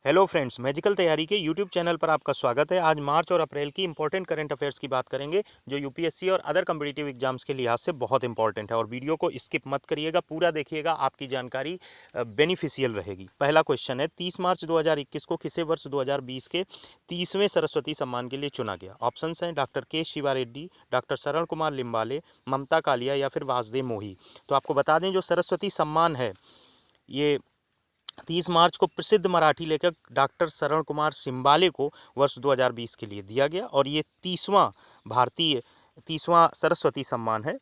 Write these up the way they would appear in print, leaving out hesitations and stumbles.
Hello friends, magical तैयारी के YouTube channel पर आपका स्वागत है। आज मार्च और अप्रैल की इंपॉर्टेंट करंट अफेयर्स की बात करेंगे जो यूपीएससी और अदर कॉम्पिटिटिव एग्जाम्स के लिहाज से बहुत इंपॉर्टेंट है। और वीडियो को स्किप मत करिएगा, पूरा देखिएगा, आपकी जानकारी बेनिफिशियल रहेगी। पहला क्वेश्चन है, 30 मार्च 2021 को किसे वर्ष 2020 के 30वें सरस्वती सम्मान के लिए चुना गया? ऑप्शंस हैं डॉक्टर के शिवा रेड्डी, डॉक्टर शरण कुमार लिम्बाले, ममता कालिया या फिर वासुदेव मोही। तो आपको बता दें, जो सरस्वती सम्मान है ये 30 मार्च को प्रसिद्ध मराठी लेखक डॉक्टर शरण कुमार सिम्बाले को वर्ष 2020 के लिए दिया गया और ये 30वां सरस्वती सम्मान है।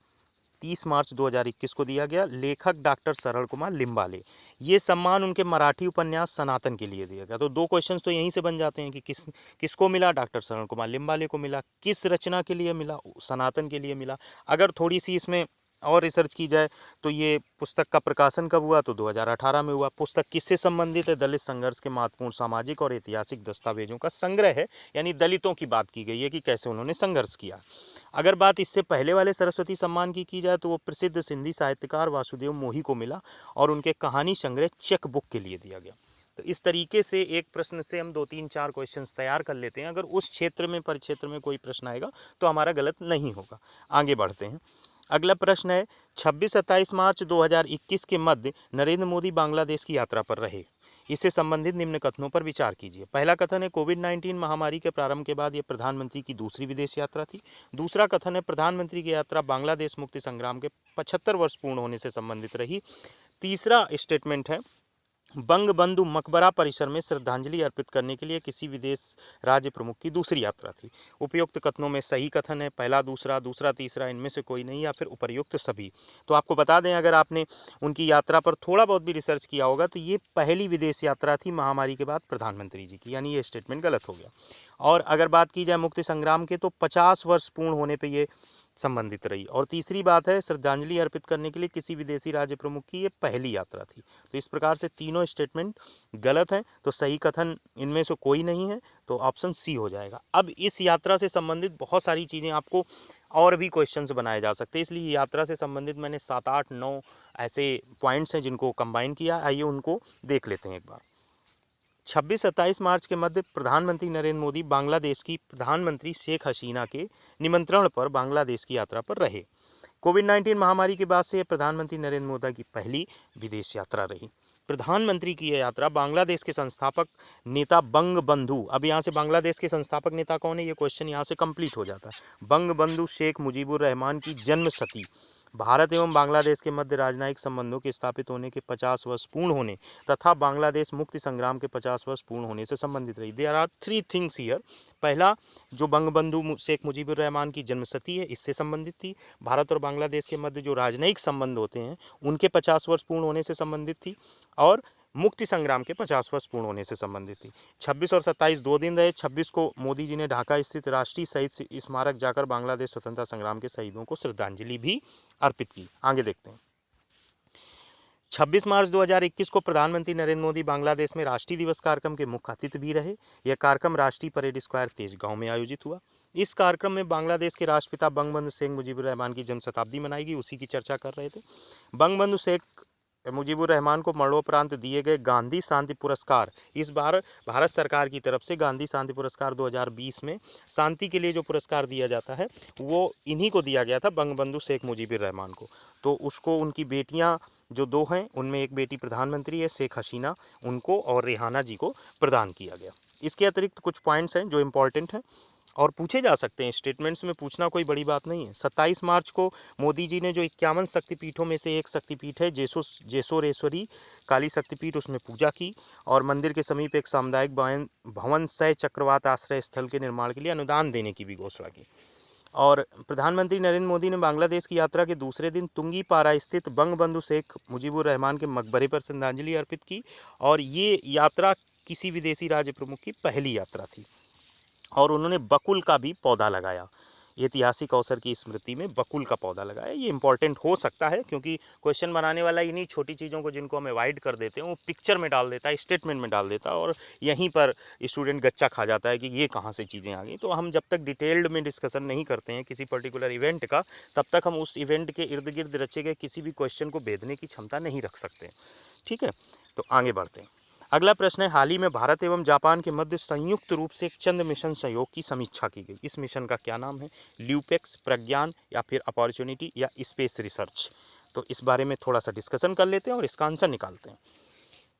30 मार्च 2021 को दिया गया। लेखक डॉक्टर शरण कुमार लिम्बाले। ये सम्मान उनके मराठी उपन्यास सनातन के लिए दिया गया। तो दो क्वेश्चंस तो यहीं से बन जाते हैं कि किसको मिला? डॉक्टर शरण कुमार लिम्बाले को मिला। किस रचना के लिए मिला? सनातन के लिए मिला। अगर थोड़ी सी इसमें और रिसर्च की जाए तो ये पुस्तक का प्रकाशन कब हुआ? तो 2018 में हुआ। पुस्तक किससे संबंधित है? दलित संघर्ष के महत्वपूर्ण सामाजिक और ऐतिहासिक दस्तावेजों का संग्रह है, यानी दलितों की बात की गई है कि कैसे उन्होंने संघर्ष किया। अगर बात इससे पहले वाले सरस्वती सम्मान की जाए तो वो प्रसिद्ध सिंधी साहित्यकार वासुदेव मोही को मिला और उनके कहानी संग्रह चेक बुक के लिए दिया गया। तो इस तरीके से एक प्रश्न से हम 2 3 4 क्वेश्चंस तैयार कर लेते हैं। अगर उस क्षेत्र में परिक्षेत्र में कोई प्रश्न आएगा तो हमारा गलत नहीं होगा। आगे बढ़ते हैं। अगला प्रश्न है, 26-27 मार्च 2021 के मध्य नरेंद्र मोदी बांग्लादेश की यात्रा पर रहे। इससे संबंधित निम्न कथनों पर विचार कीजिए। पहला कथन है, कोविड-19 महामारी के प्रारंभ के बाद यह प्रधानमंत्री की दूसरी विदेश यात्रा थी। दूसरा कथन है, प्रधानमंत्री की यात्रा बांग्लादेश मुक्ति संग्राम के 75 वर्ष पूर्ण होने से संबंधित रही। तीसरा स्टेटमेंट है, बंगबंधु मकबरा परिसर में श्रद्धांजलि अर्पित करने के लिए किसी विदेश राज्य प्रमुख की दूसरी यात्रा थी। उपयुक्त कथनों में सही कथन है पहला, दूसरा, तीसरा, इनमें से कोई नहीं या फिर उपर्युक्त सभी। तो आपको बता दें, अगर आपने उनकी यात्रा पर थोड़ा बहुत भी रिसर्च किया होगा तो ये पहली विदेश यात्रा थी महामारी के बाद प्रधानमंत्री जी की, यानी ये स्टेटमेंट गलत हो गया। और अगर बात की जाए मुक्ति संग्राम के, तो 50 वर्ष पूर्ण होने पर ये संबंधित रही। और तीसरी बात है, श्रद्धांजलि अर्पित करने के लिए किसी विदेशी राज्य प्रमुख की ये पहली यात्रा थी। तो इस प्रकार से तीनों स्टेटमेंट गलत हैं। तो सही कथन इनमें से कोई नहीं है, तो ऑप्शन सी हो जाएगा। अब इस यात्रा से संबंधित बहुत सारी चीज़ें आपको और भी क्वेश्चंस बनाए जा सकते हैं, इसलिए यात्रा से संबंधित मैंने 7 8 9 ऐसे पॉइंट्स हैं जिनको कंबाइन किया। आइए उनको देख लेते हैं एक बार। 26-27 मार्च के मध्य प्रधानमंत्री नरेंद्र मोदी बांग्लादेश की प्रधानमंत्री शेख हसीना के निमंत्रण पर बांग्लादेश की यात्रा पर रहे। कोविड-19 महामारी के बाद से प्रधानमंत्री नरेंद्र मोदी की पहली विदेश यात्रा रही। प्रधानमंत्री की यह यात्रा बांग्लादेश के संस्थापक नेता बंगबंधु, अब यहाँ से बांग्लादेश के संस्थापक नेता कौन है, ये क्वेश्चन यहाँ से कंप्लीट हो जाता है। बंगबंधु शेख मुजीबुर रहमान की जन्मशती, भारत एवं बांग्लादेश के मध्य राजनयिक संबंधों के स्थापित होने के 50 वर्ष पूर्ण होने तथा बांग्लादेश मुक्ति संग्राम के 50 वर्ष पूर्ण होने से संबंधित रही। There are 3 things here. पहला, जो बंगबंधु शेख मुजीबुर रहमान की जन्मशती है, इससे संबंधित थी। भारत और बांग्लादेश के मध्य जो राजनयिक संबंध होते हैं उनके 50 वर्ष पूर्ण होने से संबंधित थी। और मुक्ति संग्राम के 50 वर्ष पूर्ण होने से संबंधित थी। 26 और 27 2 दिन रहे। 26 को मोदी जी ने ढाका स्थित राष्ट्रीय शहीद स्मारक जाकर बांग्लादेश स्वतंत्रता संग्राम के शहीदों को श्रद्धांजलि भी अर्पित की। आगे देखते हैं। 26 मार्च 2021 को प्रधानमंत्री नरेंद्र मोदी बांग्लादेश में राष्ट्रीय दिवस कार्यक्रम के मुख्य अतिथि भी रहे। यह कार्यक्रम राष्ट्रीय परेड स्क्वायर तेजगांव में आयोजित हुआ। इस कार्यक्रम में बांग्लादेश के राष्ट्रपिता बंगबंधु शेख मुजीबुर रहमान की जन्म शताब्दी मनाई गई, उसी की चर्चा कर रहे थे। बंगबंधु शेख मुजीबुर रहमान को मरणोपरांत दिए गए गांधी शांति पुरस्कार, इस बार भारत सरकार की तरफ से गांधी शांति पुरस्कार 2020 में शांति के लिए जो पुरस्कार दिया जाता है वो इन्हीं को दिया गया था, बंगबंधु शेख मुजीबुर रहमान को। तो उसको उनकी बेटियां जो 2 हैं, उनमें एक बेटी प्रधानमंत्री है शेख हसीना, उनको और रेहाना जी को प्रदान किया गया। इसके अतिरिक्त कुछ पॉइंट्स हैं जो इम्पोर्टेंट हैं और पूछे जा सकते हैं। स्टेटमेंट्स में पूछना कोई बड़ी बात नहीं है। 27 मार्च को मोदी जी ने जो 51 शक्तिपीठों में से एक शक्तिपीठ है जेसोरेश्वरी काली शक्तिपीठ, उसमें पूजा की और मंदिर के समीप एक सामुदायिक भवन सह चक्रवात आश्रय स्थल के निर्माण के लिए अनुदान देने की भी घोषणा की। और प्रधानमंत्री नरेंद्र मोदी ने बांग्लादेश की यात्रा के दूसरे दिन तुंगीपारा स्थित बंगबंधु शेख मुजीबुर रहमान के मकबरे पर श्रद्धांजलि अर्पित की। और ये यात्रा किसी विदेशी राज्य प्रमुख की पहली यात्रा थी। और उन्होंने बकुल का भी पौधा लगाया, ऐतिहासिक अवसर की स्मृति में बकुल का पौधा लगाया। ये इंपॉर्टेंट हो सकता है क्योंकि क्वेश्चन बनाने वाला इन्हीं छोटी चीज़ों को जिनको हम अवॉइड कर देते हैं वो पिक्चर में डाल देता है, स्टेटमेंट में डाल देता है और यहीं पर स्टूडेंट गच्चा खा जाता है कि ये कहाँ से चीज़ें आ गई। तो हम जब तक डिटेल्ड में डिस्कशन नहीं करते हैं किसी पर्टिकुलर इवेंट का, तब तक हम उस इवेंट के इर्द गिर्द रचे गए किसी भी क्वेश्चन को भेदने की क्षमता नहीं रख सकते। ठीक है, तो आगे बढ़ते हैं। अगला प्रश्न है, हाल ही में भारत एवं जापान के मध्य संयुक्त रूप से एक चंद्र मिशन सहयोग की समीक्षा की गई। इस मिशन का क्या नाम है? ल्यूपेक्स, प्रज्ञान या फिर अपॉर्चुनिटी या स्पेस रिसर्च। तो इस बारे में थोड़ा सा डिस्कशन कर लेते हैं और इसका आंसर निकालते हैं।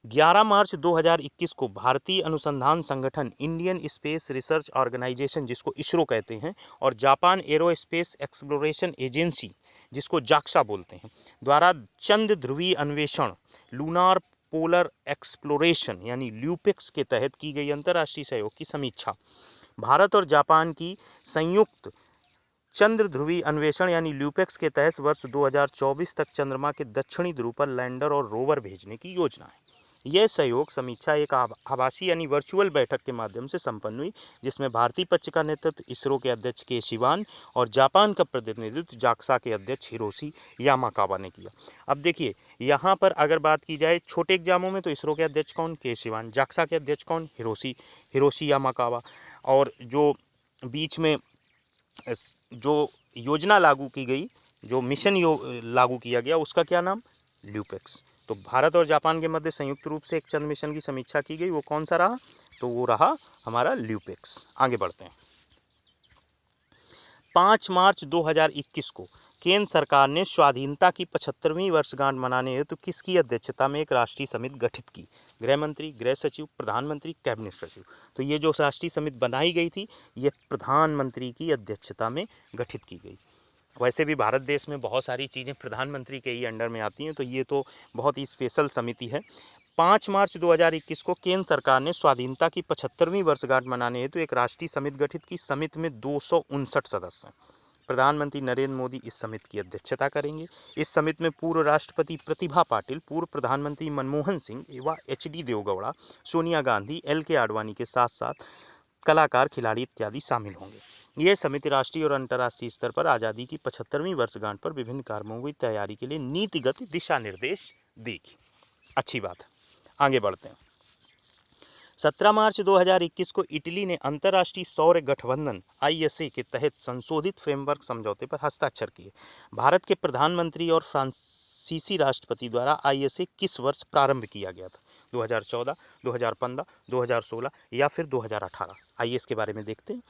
11 मार्च 2021 को भारतीय अनुसंधान संगठन, इंडियन स्पेस रिसर्च ऑर्गेनाइजेशन जिसको इसरो कहते हैं, और जापान एरोस्पेस एक्सप्लोरेशन एजेंसी जिसको जाक्सा बोलते हैं, द्वारा चंद्र ध्रुवीय अन्वेषण लूनार पोलर एक्सप्लोरेशन यानी ल्यूपेक्स के तहत की गई अंतर्राष्ट्रीय सहयोग की समीक्षा। भारत और जापान की संयुक्त चंद्र ध्रुवीय अन्वेषण यानी ल्यूपेक्स के तहत वर्ष 2024 तक चंद्रमा के दक्षिणी ध्रुव पर लैंडर और रोवर भेजने की योजना है। यह सहयोग समीक्षा एक आभासी यानी वर्चुअल बैठक के माध्यम से संपन्न हुई, जिसमें भारतीय पक्ष का नेतृत्व इसरो के अध्यक्ष के शिवान और जापान का प्रतिनिधित्व जाक्सा के अध्यक्ष हिरोशी यामाकावा ने किया। अब देखिए, यहाँ पर अगर बात की जाए छोटे एग्जामों में तो इसरो के अध्यक्ष कौन? के शिवान। जाक्सा के अध्यक्ष कौन? हिरोशी यामाकावा। और जो बीच में जो योजना लागू की गई, जो मिशन लागू किया गया, उसका क्या नाम? ल्यूपेक्स। तो भारत और जापान के मध्य संयुक्त रूप से एक चंद्र मिशन की समीक्षा की गई, वो कौन सा रहा? तो वो रहा हमारा ल्यूपेक्स। आगे बढ़ते हैं। 5 मार्च 2021 को केंद्र सरकार ने स्वाधीनता की 75वीं वर्षगांठ मनाने हेतु किसकी अध्यक्षता में एक राष्ट्रीय समिति गठित की? गृह मंत्री, गृह सचिव, प्रधानमंत्री, कैबिनेट सचिव। तो ये जो राष्ट्रीय समिति बनाई गई थी, ये प्रधानमंत्री की अध्यक्षता में गठित की गई। वैसे भी भारत देश में बहुत सारी चीज़ें प्रधानमंत्री के ही अंडर में आती हैं, तो ये तो बहुत ही स्पेशल समिति है। 5 मार्च 2021 को केंद्र सरकार ने स्वाधीनता की 75वीं वर्षगांठ मनाने हेतु एक राष्ट्रीय समिति गठित की। समिति में 259 सदस्य हैं। प्रधानमंत्री नरेंद्र मोदी इस समिति की अध्यक्षता करेंगे। इस समिति में पूर्व राष्ट्रपति प्रतिभा पाटिल, पूर्व प्रधानमंत्री मनमोहन सिंह एवं HD देवगौड़ा, सोनिया गांधी, LK आडवाणी के साथ साथ कलाकार, खिलाड़ी इत्यादि शामिल होंगे। यह समिति राष्ट्रीय और अंतर्राष्ट्रीय स्तर पर आज़ादी की 75वीं वर्षगांठ पर विभिन्न कार्यक्रमों की तैयारी के लिए नीतिगत दिशा निर्देश देगी। अच्छी बात है। आगे बढ़ते हैं। 17 मार्च 2021 को इटली ने अंतर्राष्ट्रीय सौर गठबंधन ISA के तहत संशोधित फ्रेमवर्क समझौते पर हस्ताक्षर किए। भारत के प्रधानमंत्री और फ्रांसीसी राष्ट्रपति द्वारा ISA किस वर्ष प्रारंभ किया गया था? 2014, 2015, 2016 या फिर 2018? आइए इसके बारे में देखते हैं।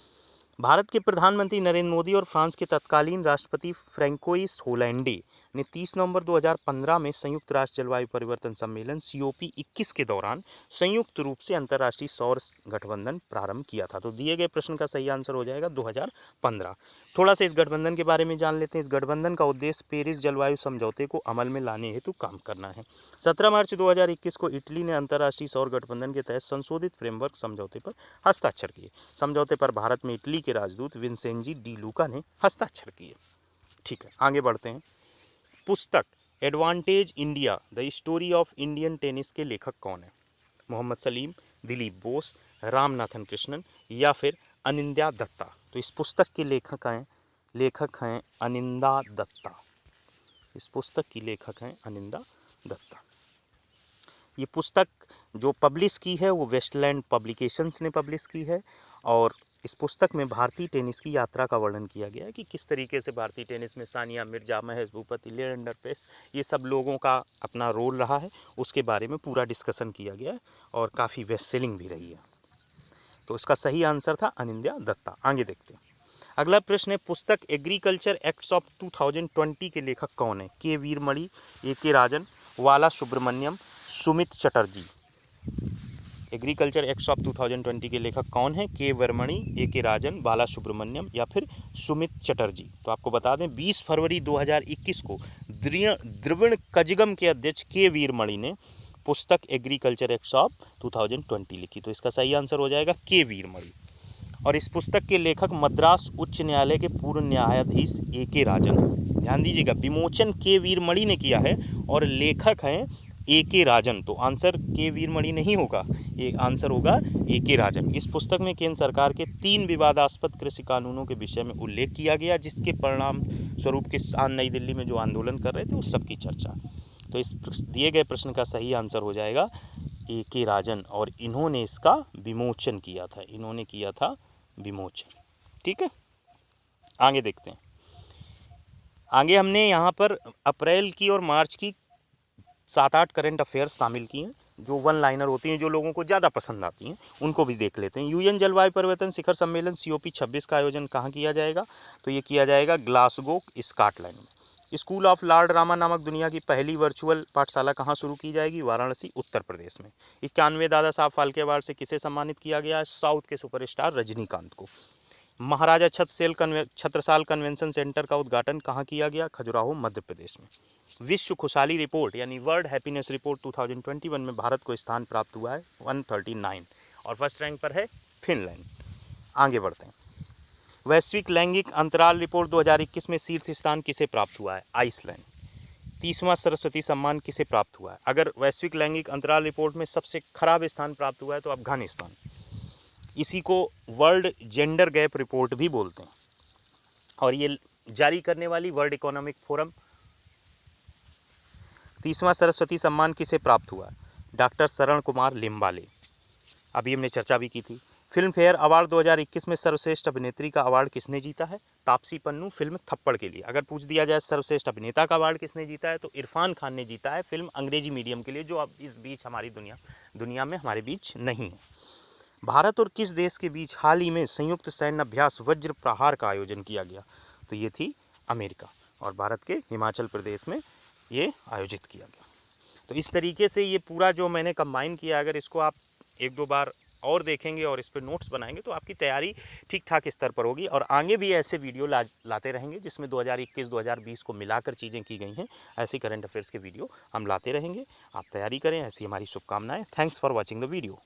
भारत के प्रधानमंत्री नरेंद्र मोदी और फ्रांस के तत्कालीन राष्ट्रपति फ्रैंकोइस होलैंडे ने 30 नवंबर 2015 में संयुक्त राष्ट्र जलवायु परिवर्तन सम्मेलन COP21 के दौरान संयुक्त रूप से अंतर्राष्ट्रीय सौर गठबंधन प्रारंभ किया था। तो दिए गए प्रश्न का सही आंसर हो जाएगा 2015। थोड़ा सा इस गठबंधन के बारे में जान लेते हैं। इस गठबंधन का उद्देश्य पेरिस जलवायु समझौते को अमल में लाने हेतु काम करना है। 17 मार्च 2021 को इटली ने अंतर्राष्ट्रीय सौर गठबंधन के तहत संशोधित फ्रेमवर्क समझौते पर हस्ताक्षर किए। समझौते पर भारत में इटली के राजदूत विंसेंजी डी लूका ने हस्ताक्षर किए। ठीक है, आगे बढ़ते हैं। पुस्तक advantage India the story of Indian tennis के लेखक कौन है? मोहम्मद सलीम, दिलीप बोस, रामनाथन कृष्णन या फिर अनिंद्या दत्ता? तो इस पुस्तक के लेखक हैं अनिंदा दत्ता। इस पुस्तक की लेखक हैं अनिंदा दत्ता। ये पुस्तक जो पब्लिश की है वो वेस्टलैंड पब्लिकेशंस ने पब्लिश की है, और इस पुस्तक में भारतीय टेनिस की यात्रा का वर्णन किया गया है कि किस तरीके से भारतीय टेनिस में सानिया मिर्जा, महेश भूपति, लिएंडर पेस, ये सब लोगों का अपना रोल रहा है, उसके बारे में पूरा डिस्कशन किया गया है और काफ़ी बेस्ट सेलिंग भी रही है। तो इसका सही आंसर था अनिंद्या दत्ता। आगे देखते हैं। अगला प्रश्न है, पुस्तक एग्रीकल्चर एक्ट्स ऑफ 2020 के लेखक कौन है? के वीरमणि, AK राजन, वाला Subramanian, Sumit Chatterjee. Agriculture acts of 2020 के लेखक कौन है? के वीरमणि, AK राजन, बाला सुब्रमण्यम या फिर सुमित चटर्जी। तो आपको बता दें 20 फरवरी 2021 को द्रविड़ कजगम के अध्यक्ष के वीरमणि ने पुस्तक एग्रीकल्चर एक्ट्स ऑफ 2020 लिखी। तो इसका सही आंसर हो जाएगा के वीरमणि। और इस पुस्तक के लेखक मद्रास उच्च न्यायालय के पूर्व न्यायाधीश AK राजन। ध्यान दीजिएगा, विमोचन के वीरमणि ने किया है और लेखक हैं AK राजन। तो आंसर के वीरमणि नहीं होगा, ये आंसर होगा AK राजन। इस पुस्तक में केंद्र सरकार के 3 विवादास्पद कृषि कानूनों के विषय में उल्लेख किया गया, जिसके परिणाम स्वरूप किसान नई दिल्ली में जो आंदोलन कर रहे थे उस सब की चर्चा। तो इस दिए गए प्रश्न का सही आंसर हो जाएगा AK राजन, और इन्होंने इसका विमोचन किया था। इन्होंने किया था विमोचन। ठीक है, आगे देखते हैं। हमने यहाँ पर अप्रैल की और मार्च की 7-8 करंट अफेयर्स शामिल किए हैं। जो वन लाइनर होती हैं, जो लोगों को ज़्यादा पसंद आती हैं, उनको भी देख लेते हैं। यूएन जलवायु परिवर्तन शिखर सम्मेलन COP 26 का आयोजन कहाँ किया जाएगा? तो ये किया जाएगा ग्लासगो, स्कॉटलैंड में। स्कूल ऑफ लॉर्ड रामा नामक दुनिया की पहली वर्चुअल पाठशाला कहाँ शुरू की जाएगी? वाराणसी, उत्तर प्रदेश में। 91वें दादा साहब फाल्के अवार्ड से किसे सम्मानित किया गया है? साउथ के सुपरस्टार रजनीकांत को। महाराजा छत्रसाल कन्वेंशन सेंटर का उद्घाटन कहाँ किया गया? खजुराहो, मध्य प्रदेश में। विश्व खुशहाली रिपोर्ट यानी वर्ल्ड हैप्पीनेस रिपोर्ट 2021 में भारत को स्थान प्राप्त हुआ है 139 और फर्स्ट रैंक पर है फिनलैंड। आगे बढ़ते हैं। वैश्विक लैंगिक अंतराल रिपोर्ट 2021 में शीर्ष स्थान किसे प्राप्त हुआ है? आइसलैंड। 30वां सरस्वती सम्मान किसे प्राप्त हुआ है? अगर वैश्विक लैंगिक अंतराल रिपोर्ट में सबसे खराब स्थान प्राप्त हुआ है तो अफगानिस्तान। इसी को वर्ल्ड जेंडर गैप रिपोर्ट भी बोलते हैं और ये जारी करने वाली वर्ल्ड इकोनॉमिक फोरम। 30वां सरस्वती सम्मान किसे प्राप्त हुआ? डॉक्टर शरण कुमार लिम्बाले। अभी हमने चर्चा भी की थी। फिल्म फेयर अवार्ड 2021 में सर्वश्रेष्ठ अभिनेत्री का अवार्ड किसने जीता है? तापसी पन्नू फिल्म थप्पड़ के लिए। अगर पूछ दिया जाए सर्वश्रेष्ठ अभिनेता का अवार्ड किसने जीता है तो इरफान खान ने जीता है फिल्म अंग्रेजी मीडियम के लिए, जो अब इस बीच हमारी दुनिया में हमारे बीच नहीं है। भारत और किस देश के बीच हाल ही में संयुक्त सैन्य अभ्यास वज्र प्रहार का आयोजन किया गया? तो ये थी अमेरिका और भारत के हिमाचल प्रदेश में ये आयोजित किया गया। तो इस तरीके से ये पूरा जो मैंने कंबाइन किया, अगर इसको आप एक दो बार और देखेंगे और इस पर नोट्स बनाएंगे तो आपकी तैयारी ठीक ठाक स्तर पर होगी। और आगे भी ऐसे वीडियो लाते रहेंगे जिसमें 2021-2020 को मिलाकर चीज़ें की गई हैं। ऐसी करंट अफेयर्स के वीडियो हम लाते रहेंगे। आप तैयारी करें, ऐसी हमारी शुभकामनाएं। Thanks for watching the video.